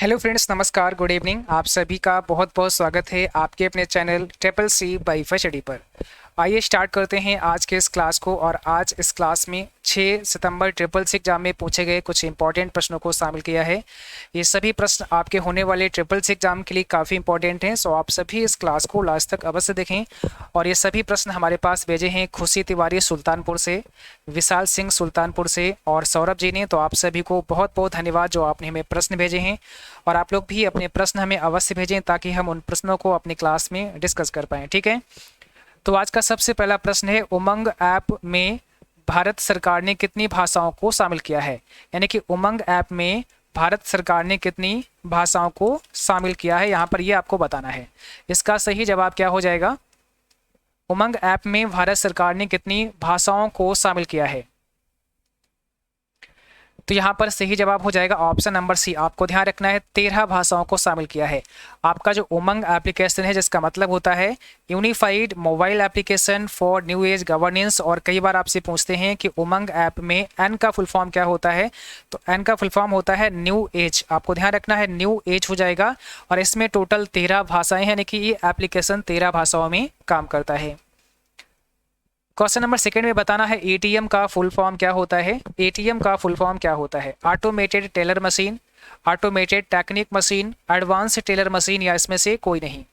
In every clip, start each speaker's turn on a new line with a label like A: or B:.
A: Hello friends, नमस्कार, good evening. आप सभी का बहुत बहुत स्वागत है आपके अपने channel triple C by first पर। आइए स्टार्ट करते हैं आज के इस क्लास को। और आज इस क्लास में 6 सितंबर ट्रिपल सी एग्जाम में पूछे गए कुछ इंपॉर्टेंट प्रश्नों को शामिल किया है। ये सभी प्रश्न आपके होने वाले ट्रिपल सी एग्जाम के लिए काफ़ी इंपॉर्टेंट हैं, सो आप सभी इस क्लास को लास्ट तक अवश्य देखें। और ये सभी प्रश्न हमारे पास भेजे हैं खुशी तिवारी सुल्तानपुर से, विशाल सिंह सुल्तानपुर से और सौरभ जी ने। तो आप सभी को बहुत बहुत धन्यवाद जो आपने हमें प्रश्न भेजे हैं। और आप लोग भी अपने प्रश्न हमें अवश्य भेजें ताकि हम उन प्रश्नों को अपनी क्लास में डिस्कस कर पाएँ, ठीक है। तो आज का सबसे पहला प्रश्न है, उमंग ऐप में भारत सरकार ने कितनी भाषाओं को शामिल किया है। यानी कि उमंग ऐप में भारत सरकार ने कितनी भाषाओं को शामिल किया है, यहाँ पर ये आपको बताना है। इसका सही जवाब क्या हो जाएगा? उमंग ऐप में भारत सरकार ने कितनी भाषाओं को शामिल किया है। तो यहाँ पर सही जवाब हो जाएगा ऑप्शन नंबर सी। आपको ध्यान रखना है 13 भाषाओं को शामिल किया है। आपका जो उमंग एप्लीकेशन है, जिसका मतलब होता है unified mobile application for new age governance. और कई बार आपसे पूछते हैं कि उमंग ऐप में एन का फुल फॉर्म क्या होता है, तो एन का फुल फॉर्म होता है न्यू एज। आपको ध्यान रखना है न्यू एज हो जाएगा। और इसमें टोटल 13 भाषाएं हैं, यानी कि ये एप्लीकेशन 13 भाषाओं में काम करता है। क्वेश्चन नंबर सेकंड में बताना है एटीएम का फुल फॉर्म क्या होता है। एटीएम का फुल फॉर्म क्या होता है? Automated teller machine, automated technique machine, advance teller machine, या इसमें से कोई नहीं।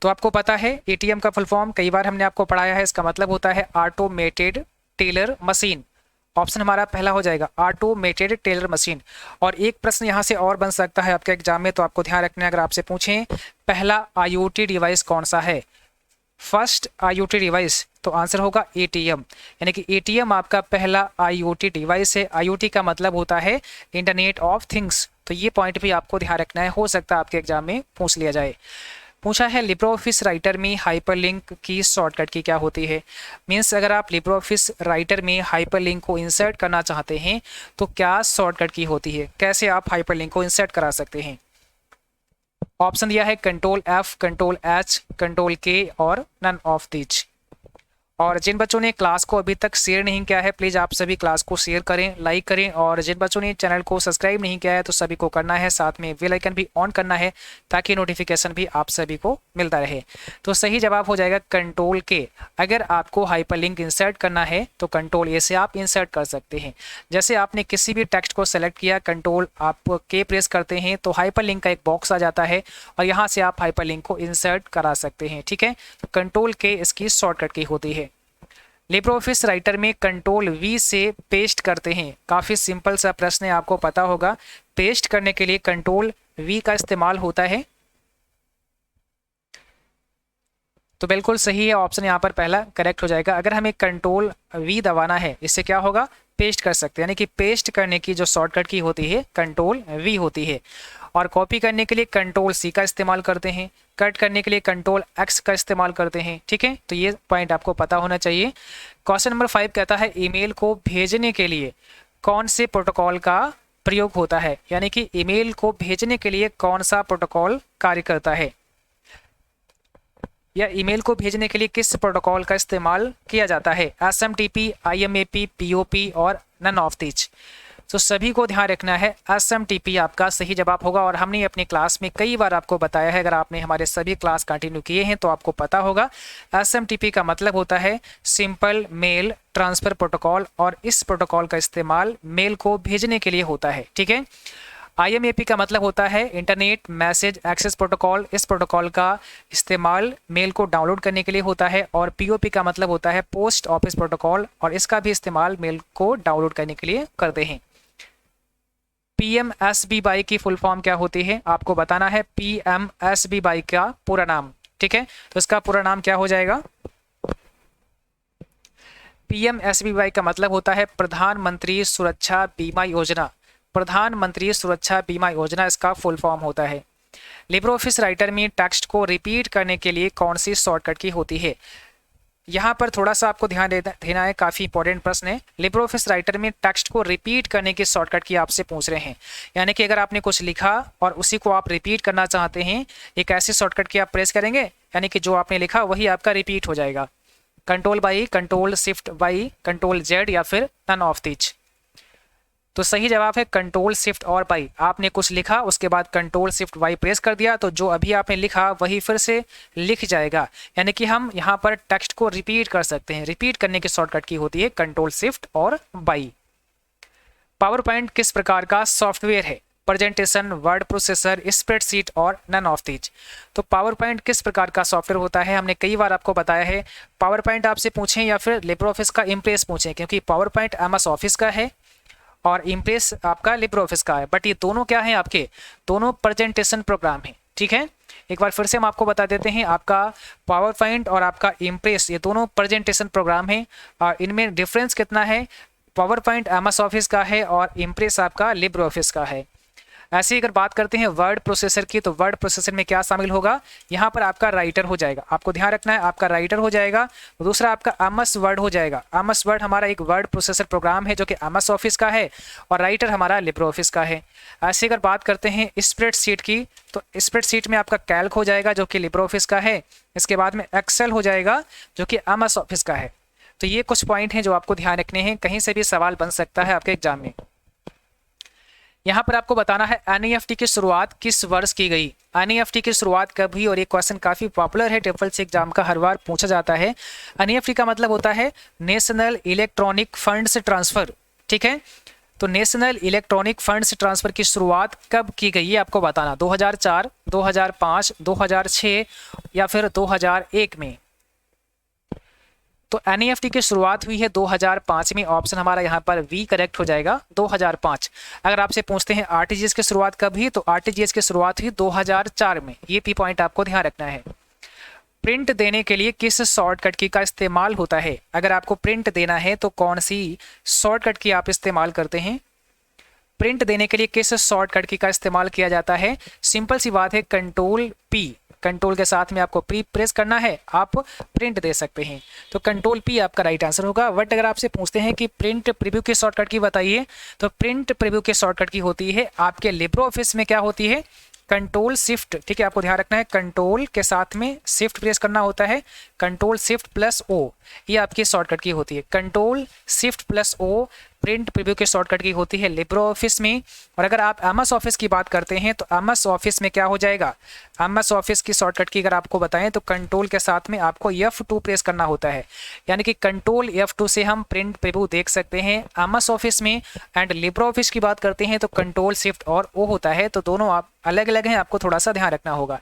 A: तो आपको पता है एटीएम का फुल फॉर्म कई बार हमने आपको पढ़ाया है। इसका मतलब होता है ऑटोमेटेड टेलर मशीन। ऑप्शन हमारा पहला हो जाएगा ऑटोमेटेड टेलर मशीन। और एक प्रश्न यहाँ से और बन सकता है आपके एग्जाम में, तो आपको ध्यान रखना है। अगर आपसे पूछें पहला आईओटी डिवाइस कौन सा है, फर्स्ट आईओटी डिवाइस, तो आंसर होगा एटीएम। यानी कि एटीएम आपका पहला आईओटी डिवाइस है। आईओटी का मतलब होता है इंटरनेट ऑफ थिंग्स। तो ये पॉइंट भी आपको ध्यान रखना है, हो सकता है आपके एग्जाम में पूछ लिया जाए। पूछा है लिब्रे ऑफिस राइटर में हाइपरलिंक की शॉर्टकट की क्या होती है। मीन्स अगर आप लिब्रे ऑफिस राइटर में हाइपरलिंक को इंसर्ट करना चाहते हैं तो क्या शॉर्टकट की होती है, कैसे आप हाइपरलिंक को इंसर्ट करा सकते हैं। ऑप्शन दिया है control F, control H, control K और नन ऑफ दीज। और जिन बच्चों ने क्लास को अभी तक शेयर नहीं किया है, प्लीज़ आप सभी क्लास को शेयर करें, लाइक करें। और जिन बच्चों ने चैनल को सब्सक्राइब नहीं किया है तो सभी को करना है, साथ में बेल आइकन भी ऑन करना है ताकि नोटिफिकेशन भी आप सभी को मिलता रहे। तो सही जवाब हो जाएगा कंट्रोल के। अगर आपको हाइपरलिंक इंसर्ट करना है तो कंट्रोल ए से आप इंसर्ट कर सकते हैं। जैसे आपने किसी भी टेक्स्ट को सेलेक्ट किया, कंट्रोल आप के प्रेस करते हैं तो हाइपरलिंक का एक बॉक्स आ जाता है और यहाँ से आप हाइपरलिंक को इंसर्ट करा सकते हैं, ठीक है। तो कंट्रोल के इसकी शॉर्टकट की होती है। लिब्रे ऑफिस राइटर में कंट्रोल वी से पेस्ट करते हैं। काफ़ी सिंपल सा प्रश्न है, आपको पता होगा। पेस्ट करने के लिए कंट्रोल वी का इस्तेमाल होता है। तो बिल्कुल सही है, ऑप्शन यहाँ पर पहला करेक्ट हो जाएगा। अगर हमें कंट्रोल वी दबाना है, इससे क्या होगा, पेस्ट कर सकते हैं। यानी कि पेस्ट करने की जो शॉर्टकट की होती है कंट्रोल वी होती है। और कॉपी करने के लिए कंट्रोल सी का इस्तेमाल करते हैं। कट करने के लिए कंट्रोल एक्स का इस्तेमाल करते हैं, ठीक है। तो ये पॉइंट आपको पता होना चाहिए। क्वेश्चन नंबर 5 कहता है ईमेल को भेजने के लिए कौन से प्रोटोकॉल का प्रयोग होता है। यानी कि ईमेल को भेजने के लिए कौन सा प्रोटोकॉल कार्य करता है, या ईमेल को भेजने के लिए किस प्रोटोकॉल का इस्तेमाल किया जाता है। SMTP, IMAP, POP और नन ऑफ दीज। तो सभी को ध्यान रखना है, SMTP आपका सही जवाब होगा। और हमने अपनी क्लास में कई बार आपको बताया है, अगर आपने हमारे सभी क्लास कंटिन्यू किए हैं तो आपको पता होगा। SMTP का मतलब होता है सिंपल मेल ट्रांसफर प्रोटोकॉल, और इस प्रोटोकॉल का इस्तेमाल मेल को भेजने के लिए होता है, ठीक है। IMAP का मतलब होता है इंटरनेट मैसेज एक्सेस प्रोटोकॉल। इस प्रोटोकॉल का इस्तेमाल मेल को डाउनलोड करने के लिए होता है। और POP का मतलब होता है पोस्ट ऑफिस प्रोटोकॉल, और इसका भी इस्तेमाल मेल को डाउनलोड करने के लिए करते हैं। PMSBY की फुल फॉर्म क्या होती है, आपको बताना है। PMSBY का पूरा नाम, ठीक है। तो इसका पूरा नाम क्या हो जाएगा? PMSBY का मतलब होता है प्रधानमंत्री सुरक्षा बीमा योजना। प्रधानमंत्री सुरक्षा बीमा योजना इसका फुल फॉर्म होता है। लिब्रे ऑफिस राइटर में टेक्स्ट को रिपीट करने के लिए कौन सी शॉर्टकट की होती है। यहाँ पर थोड़ा सा आपको ध्यान देना है, काफ़ी इंपॉर्टेंट प्रश्न है। लिब्रे ऑफिस राइटर में टेक्स्ट को रिपीट करने की शॉर्टकट की आपसे पूछ रहे हैं। यानी कि अगर आपने कुछ लिखा और उसी को आप रिपीट करना चाहते हैं, एक ऐसी शॉर्टकट की आप प्रेस करेंगे, यानी कि जो आपने लिखा वही आपका रिपीट हो जाएगा। Control by, control shift by, control Z, या फिर नन ऑफ दीज। तो सही जवाब है कंट्रोल शिफ्ट और वाई। आपने कुछ लिखा, उसके बाद कंट्रोल शिफ्ट वाई प्रेस कर दिया, तो जो अभी आपने लिखा वही फिर से लिख जाएगा। यानी कि हम यहाँ पर टेक्स्ट को रिपीट कर सकते हैं। रिपीट करने की शॉर्टकट की होती है कंट्रोल शिफ्ट और वाई। पावर पॉइंट किस प्रकार का सॉफ्टवेयर है? प्रेजेंटेशन, वर्ड प्रोसेसर, स्प्रेडशीट और नन ऑफ दीज। तो पावर पॉइंट किस प्रकार का सॉफ्टवेयर होता है? हमने कई बार आपको बताया है। पावर पॉइंट आपसे पूछें या फिर लिब्रे ऑफिस का इम्प्रेस पूछें, क्योंकि पावर पॉइंट एमएस ऑफिस का है और इम्प्रेस आपका लिब्रे ऑफिस का है, बट ये दोनों क्या है आपके? दोनों प्रेजेंटेशन प्रोग्राम है। ठीक है, एक बार फिर से हम आपको बता देते हैं, आपका पावर पॉइंट और आपका इम्प्रेस ये दोनों प्रेजेंटेशन प्रोग्राम है। और इनमें डिफरेंस कितना है? पावर पॉइंट एमएस ऑफिस का है और इम्प्रेस आपका लिब्रे ऑफिस का है। ऐसे ही अगर बात करते हैं वर्ड प्रोसेसर की, तो वर्ड प्रोसेसर में क्या शामिल होगा? यहाँ पर आपका राइटर हो जाएगा। आपको ध्यान रखना है, आपका राइटर हो जाएगा। दूसरा आपका एमएस वर्ड हो जाएगा। एमएस वर्ड हमारा एक वर्ड प्रोसेसर प्रोग्राम है जो कि एमएस ऑफिस का है, और राइटर हमारा लिब्रे ऑफिस का है। ऐसे अगर बात करते हैं स्प्रेडशीट की, तो स्प्रेडशीट में आपका कैल्क हो जाएगा जो कि लिब्रे ऑफिस का है। इसके बाद में एक्सेल हो जाएगा जो कि एमएस ऑफिस का है। तो ये कुछ पॉइंट हैं जो आपको ध्यान रखने हैं, कहीं से भी सवाल बन सकता है आपके एग्जाम में। यहाँ पर आपको बताना है एनईएफटी की शुरुआत किस वर्ष की गई? एनईएफटी की शुरुआत कब हुई? और ये क्वेश्चन काफी पॉपुलर है, ट्रिपल सी एग्जाम का हर बार पूछा जाता है। एनईएफटी का मतलब होता है नेशनल इलेक्ट्रॉनिक फंड्स ट्रांसफर। ठीक है, तो नेशनल इलेक्ट्रॉनिक फंड्स ट्रांसफर की शुरुआत कब की गई है आपको बताना। 2004, 2005, 2006 या फिर 2001 में। तो एनईएफटी की शुरुआत हुई है 2005 में। ऑप्शन हमारा यहाँ पर वी करेक्ट हो जाएगा, 2005। अगर आपसे पूछते हैं आरटीजीएस की शुरुआत कब हुई, तो आरटीजीएस की शुरुआत हुई 2004 में। ये भी पॉइंट आपको ध्यान रखना है। प्रिंट देने के लिए किस शॉर्टकट की का इस्तेमाल होता है? अगर आपको प्रिंट देना है तो कौन सी शॉर्टकट की आप इस्तेमाल करते हैं? प्रिंट देने के लिए किस शॉर्टकट की का इस्तेमाल किया जाता है? सिंपल सी बात है, कंट्रोल पी। कंट्रोल के साथ में आपको प्रेस करना है, आप प्रिंट दे सकते हैं। तो कंट्रोल पी आपका राइट आंसर होगा। बट अगर आपसे पूछते हैं कि प्रिंट प्रीव्यू की शॉर्टकट की बताइए, तो प्रिंट प्रीव्यू की शॉर्टकट की होती है आपके लिब्रे ऑफिस में क्या होती है? Control shift. ठीक है, आपको ध्यान रखना है, कंट्रोल के साथ में शिफ्ट प्रेस करना होता है। कंट्रोल शिफ्ट प्लस ओ, ये आपकी शॉर्टकट की होती है। Control shift plus O print preview की शॉर्टकट की होती है लिब्रे ऑफिस में। और अगर आप एमएस ऑफिस की बात करते हैं, तो एमएस ऑफिस में क्या हो जाएगा? एमएस ऑफिस की शॉर्टकट की अगर आपको बताएं, तो कंट्रोल के साथ में आपको F2 प्रेस करना होता है। यानी कि कंट्रोल F2 से हम प्रिंट प्रीव्यू देख सकते हैं एमएस ऑफिस में। एंड लिब्रे ऑफिस की बात करते हैं तो कंट्रोल शिफ्ट और ओ होता है। तो दोनों आप अलग अलग हैं, आपको थोड़ा सा ध्यान रखना होगा।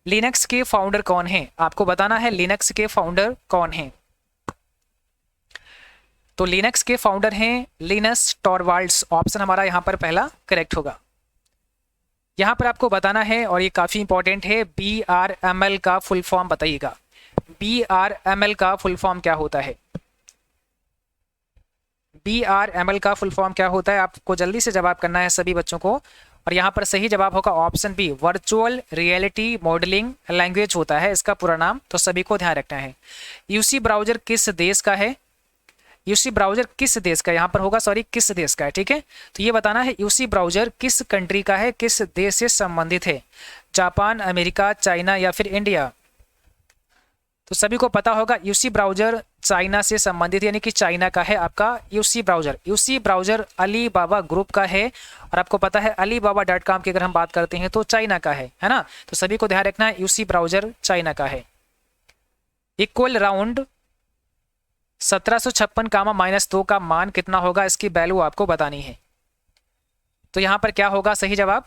A: लिनक्स के फाउंडर कौन है? आपको बताना है लिनक्स के फाउंडर कौन है। तो लिनक्स के फाउंडर हैं लिनस टॉरवाल्ड्स। ऑप्शन हमारा यहाँ पर पहला करेक्ट होगा। यहाँ पर आपको बताना है, और ये काफ़ी इंपॉर्टेंट है, BRML का फुल फॉर्म बताइएगा। BRML का फुल फॉर्म क्या होता है? BRML का फुल फॉर्म क्या होता है? आपको जल्दी से जवाब करना है सभी बच्चों को। और यहाँ पर सही जवाब होगा option B, virtual reality modelling language होता है इसका पूरा नाम। तो सभी को ध्यान रखना है। यूसी ब्राउजर किस देश का है? यूसी ब्राउजर किस देश का, यहाँ पर होगा सॉरी किस देश का है। ठीक है, तो ये बताना है यूसी ब्राउजर किस कंट्री का है, किस देश से संबंधित है? जापान, अमेरिका, चाइना या फिर इंडिया? तो सभी को पता होगा यूसी ब्राउजर चाइना से संबंधित, यानी कि चाइना का है आपका UC browser. UC browser Alibaba group का है, और आपको पता है alibaba.com की अगर हम बात करते हैं तो चाइना का है ना। तो सभी को ध्यान रखना है, यूसी ब्राउजर चाइना का है। इक्वल राउंड 1756 -2 का मान कितना होगा? इसकी वैल्यू आपको बतानी है। तो यहाँ पर क्या होगा सही जवाब?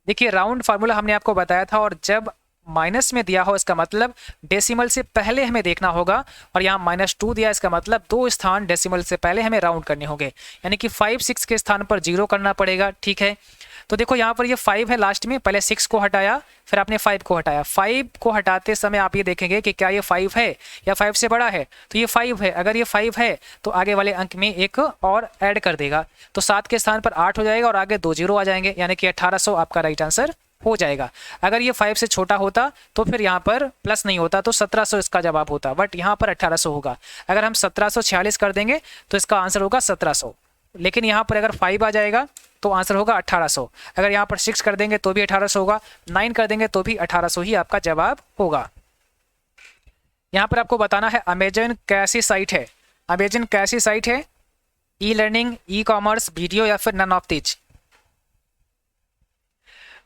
A: देखिए, राउंड फार्मूला हमने आपको बताया था, और जब माइनस में दिया हो इसका मतलब डेसिमल से पहले हमें देखना होगा, और यहाँ -2 दिया, इसका मतलब 2 स्थान डेसिमल से पहले हमें राउंड करने होंगे, यानी कि 5 6 के स्थान पर 0 करना पड़ेगा। ठीक है, तो देखो यहाँ पर ये 5 है लास्ट में, पहले 6 को हटाया फिर आपने 5 को हटाया। 5 को हटाते समय आप ये देखेंगे कि क्या ये 5 है या 5 से बड़ा है, तो ये 5 है। अगर ये 5 है तो आगे वाले अंक में एक और ऐड कर देगा, तो 7 के स्थान पर 8 हो जाएगा और आगे 2 0 आ जाएंगे, यानी कि 1800 आपका राइट आंसर हो जाएगा। अगर ये 5 से छोटा होता तो फिर यहाँ पर प्लस नहीं होता, तो 1700 इसका जवाब होता, बट यहाँ पर 1800 होगा। अगर हम 1746 कर देंगे तो इसका आंसर होगा 1700, लेकिन यहाँ पर अगर 5 आ जाएगा तो आंसर होगा 1800। अगर यहाँ पर 6 कर देंगे तो भी 1800 होगा, 9 कर देंगे तो भी 1800 ही आपका जवाब होगा। यहाँ पर आपको बताना है अमेजन कैसी साइट है? अमेजन कैसी साइट है? E learning, e commerce, video या फिर नन ऑफ दीज?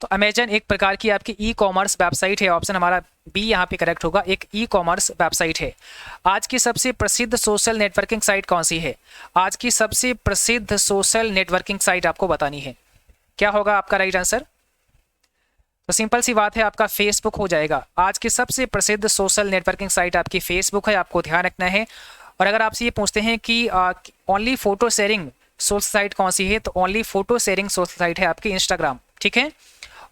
A: तो अमेजन एक प्रकार की आपकी ई कॉमर्स वेबसाइट है, ऑप्शन हमारा बी यहाँ पे करेक्ट होगा, एक ई कॉमर्स वेबसाइट है। आज की सबसे प्रसिद्ध सोशल नेटवर्किंग साइट कौन सी है? आज की सबसे प्रसिद्ध सोशल नेटवर्किंग साइट आपको बतानी है, क्या होगा आपका राइट आंसर? तो सिंपल सी बात है, आपका फेसबुक हो जाएगा। आज की सबसे प्रसिद्ध सोशल नेटवर्किंग साइट आपकी फेसबुक है, आपको ध्यान रखना है। और अगर आपसे ये पूछते हैं कि only photo sharing social site कौन सी है, तो only photo sharing social site है आपकी इंस्टाग्राम, ठीक है।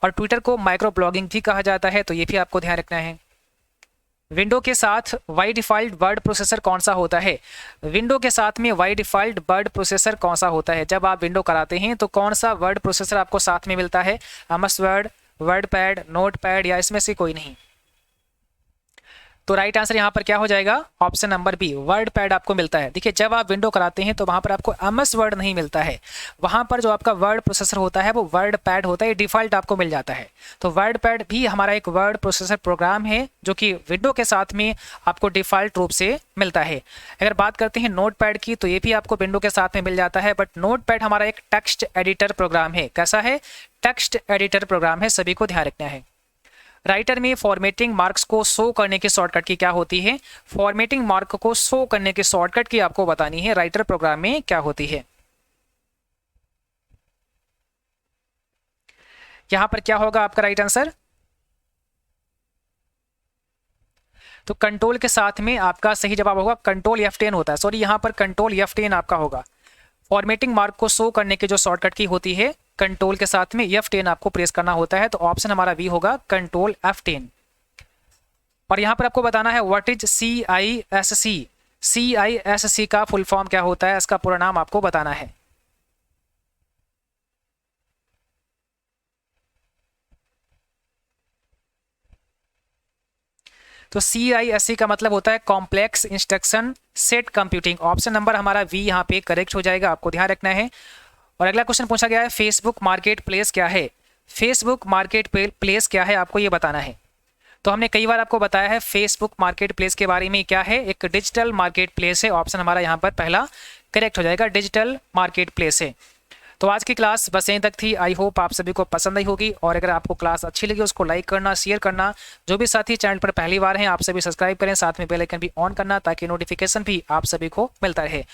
A: और ट्विटर को माइक्रो ब्लॉगिंग भी कहा जाता है, तो ये भी आपको ध्यान रखना है। विंडो के साथ वाई डिफ़ॉल्ट वर्ड प्रोसेसर कौन सा होता है? विंडो के साथ में वाई डिफ़ॉल्ट वर्ड प्रोसेसर कौन सा होता है? जब आप विंडो कराते हैं तो कौन सा वर्ड प्रोसेसर आपको साथ में मिलता है? MS word, word pad, note pad या इसमें से कोई नहीं? तो राइट आंसर यहाँ पर क्या हो जाएगा? Option number B, WordPad आपको मिलता है। देखिए, जब आप विंडो कराते हैं तो वहाँ पर आपको एमएस वर्ड नहीं मिलता है, वहाँ पर जो आपका वर्ड प्रोसेसर होता है वो वर्ड पैड होता है, डिफ़ॉल्ट आपको मिल जाता है। तो वर्ड पैड भी हमारा एक वर्ड प्रोसेसर प्रोग्राम है जो कि विंडो के साथ में आपको डिफ़ॉल्ट रूप से मिलता है। अगर बात करते हैं नोट पैड की, तो ये भी आपको विंडो के साथ में मिल जाता है, बट नोट पैड हमारा एक टेक्स्ट एडिटर प्रोग्राम है। कैसा है? टेक्स्ट एडिटर प्रोग्राम है, सभी को ध्यान रखना है। राइटर में फॉर्मेटिंग मार्क्स को शो करने की शॉर्टकट की क्या होती है? फॉर्मेटिंग मार्क को शो करने की शॉर्टकट की आपको बतानी है, राइटर प्रोग्राम में क्या होती है। यहां पर क्या होगा आपका राइट आंसर? तो कंट्रोल के साथ में आपका सही जवाब होगा कंट्रोल F10 होता है, सॉरी यहाँ पर कंट्रोल F10 आपका होगा। फॉर्मेटिंग मार्क को शो करने की जो शॉर्टकट की होती है, कंट्रोल के साथ में F10 आपको प्रेस करना होता है, तो ऑप्शन हमारा बी होगा कंट्रोल F10। और यहाँ पर आपको बताना है व्हाट इज CISC। CISC का फुल फॉर्म क्या होता है, इसका पूरा नाम आपको बताना है। तो CISC का मतलब होता है complex instruction set computing. Option number हमारा वी यहाँ पे करेक्ट हो जाएगा, आपको ध्यान रखना है। और अगला क्वेश्चन पूछा गया है फेसबुक मार्केट प्लेस क्या है? फेसबुक मार्केट प्लेस क्या है, आपको ये बताना है। तो हमने कई बार आपको बताया है फेसबुक मार्केट प्लेस के बारे में, क्या है? एक डिजिटल मार्केट प्लेस है। ऑप्शन हमारा यहाँ पर पहला करेक्ट हो जाएगा, डिजिटल मार्केट प्लेस है। तो आज की क्लास बस यहीं तक थी। आई होप आप सभी को पसंद आई होगी, और अगर आपको क्लास अच्छी लगी उसको लाइक करना, शेयर करना। जो भी साथी चैनल पर पहली बार हैं आप सभी सब्सक्राइब करें, साथ में बेल आइकन भी ऑन करना ताकि नोटिफिकेशन भी आप सभी को मिलता रहे।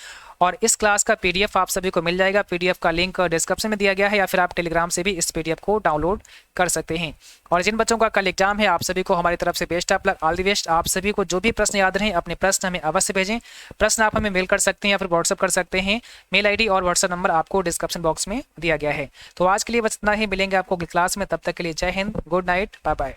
A: और इस क्लास का PDF आप सभी को मिल जाएगा, PDF का लिंक डिस्क्रिप्शन में दिया गया है, या फिर आप टेलीग्राम से भी इस PDF को डाउनलोड कर सकते हैं। और जिन बच्चों का कल एग्जाम है आप सभी को हमारी तरफ से best of luck, all the best. आप सभी को जो भी प्रश्न याद रहें अपने प्रश्न हमें अवश्य भेजें। प्रश्न आप हमें मेल कर सकते हैं या फिर व्हाट्सअप कर सकते हैं। मेल ID और व्हाट्सअप नंबर आपको डिस्क्रिप्शन बॉक्स में दिया गया है। तो आज के लिए बस इतना ही, मिलेंगे आपको क्लास में, तब तक के लिए Jai Hind, good night, bye bye.